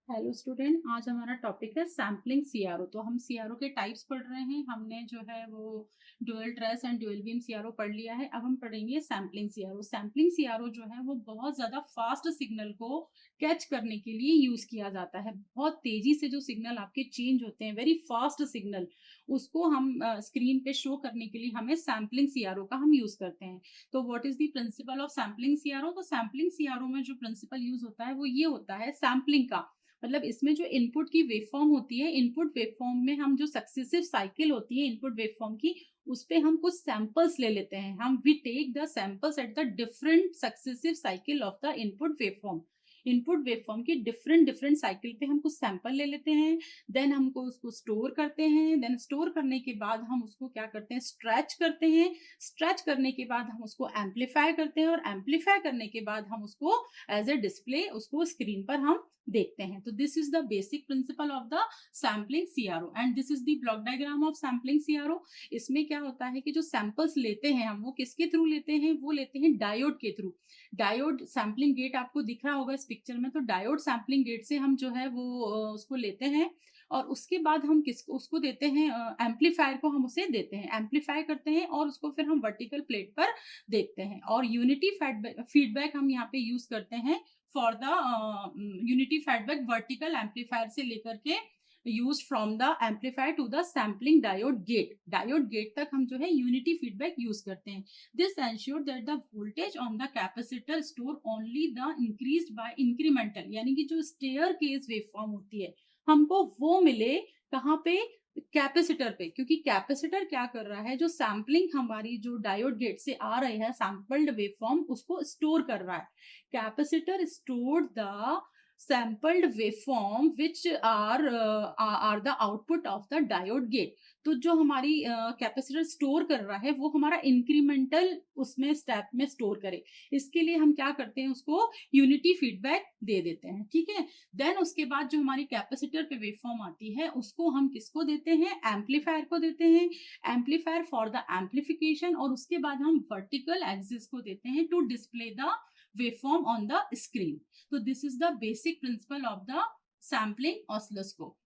Hello student, आज हमारा topic है सैम्पलिंग सीआरओ। तो हम सीआरओ के टाइप्स पढ़ रहे हैं। हमने जो है वो dual trace and dual beam CRO पढ़ लिया है। अब हम पढ़ेंगे सैम्पलिंग सीआरओ। सैम्पलिंग सीआरओ जो है वो बहुत ज्यादा फास्ट सिग्नल को कैच करने के लिए यूज किया जाता है। बहुत तेजी से जो सिग्नल आपके चेंज होते हैं, वेरी फास्ट सिग्नल, उसको हम स्क्रीन पे शो करने के लिए हमें सैम्पलिंग सीआरओ का हम यूज करते हैं। तो what is the principle of sampling CRO? तो सैम्पलिंग सीआरओ में जो प्रिंसिपल यूज होता है वो ये होता है सैम्पलिंग का। मतलब इसमें जो इनपुट की वेवफॉर्म होती है, इनपुट वेवफॉर्म में हम जो सक्सेसिव साइकिल होती है इनपुट वेवफॉर्म की, उस पे हम कुछ सैंपल्स ले लेते हैं। हम we take the samples at the different successive cycle of the input waveform की डिफरेंट डिफरेंट साइकिल पे हम कुछ सैंपल ले लेते हैं। देन हमको उसको स्टोर करते हैं। देन स्टोर करने के बाद हम उसको क्या करते हैं, स्ट्रेच करते हैं। स्ट्रेच करने के बाद हम उसको एम्पलीफाई करते हैं, और एम्पलीफाई करने के बाद हम उसको एज ए डिस्प्ले उसको स्क्रीन पर हम देखते हैं। तो this is the basic principle of the sampling CRO and this is the block diagram of sampling CRO. इसमें क्या होता है कि जो सैंपल्स लेते हैं हम, वो किसके थ्रू लेते हैं? वो लेते हैं डायोड के थ्रू। डायोड सैम्पलिंग गेट आपको दिख रहा होगा इस पिक्चर में। तो डायोड सैम्पलिंग गेट से हम जो है वो उसको लेते हैं, और उसके बाद हम किसको उसको देते हैं, एम्पलीफायर को हम उसे देते हैं, एम्पलीफाई करते हैं, और उसको फिर हम वर्टिकल प्लेट पर देखते हैं। और यूनिटी फीडबैक हम यहाँ पे यूज करते हैं for the unity feedback vertical amplifier से लेकर के use from the amplifier to the sampling diode gate तक हम जो है यूनिटी फीडबैक यूज करते हैं। This ensure that the voltage on the capacitor store only the increased by incremental, यानी कि जो स्टेयर केस वेवफॉर्म होती है हमको वो मिले कहाँ पे, कैपेसिटर पे। क्योंकि कैपेसिटर क्या कर रहा है, जो सैम्पलिंग हमारी जो डायोड गेट से आ रही है सैम्पल्ड वेवफॉर्म, उसको स्टोर कर रहा है। Capacitor store the sampled waveform which are the output of the diode gate। तो जो हमारी कैपेसिटर स्टोर कर रहा है वो हमारा इंक्रीमेंटल उसमें स्टेप में स्टोर करे। इसके लिए हम क्या करते हैं, उसको यूनिटी फीडबैक दे देते हैं। ठीक है। देन उसके बाद जो हमारी कैपेसिटर पे वेवफॉर्म आती है उसको हम किसको देते हैं, एम्पलीफायर को देते हैं, एम्पलीफायर फॉर द एम्पलीफिकेशन। और उसके बाद हम वर्टिकल एक्सिस को देते हैं to display the waveform on the screen। So this is the basic principle of the sampling oscilloscope।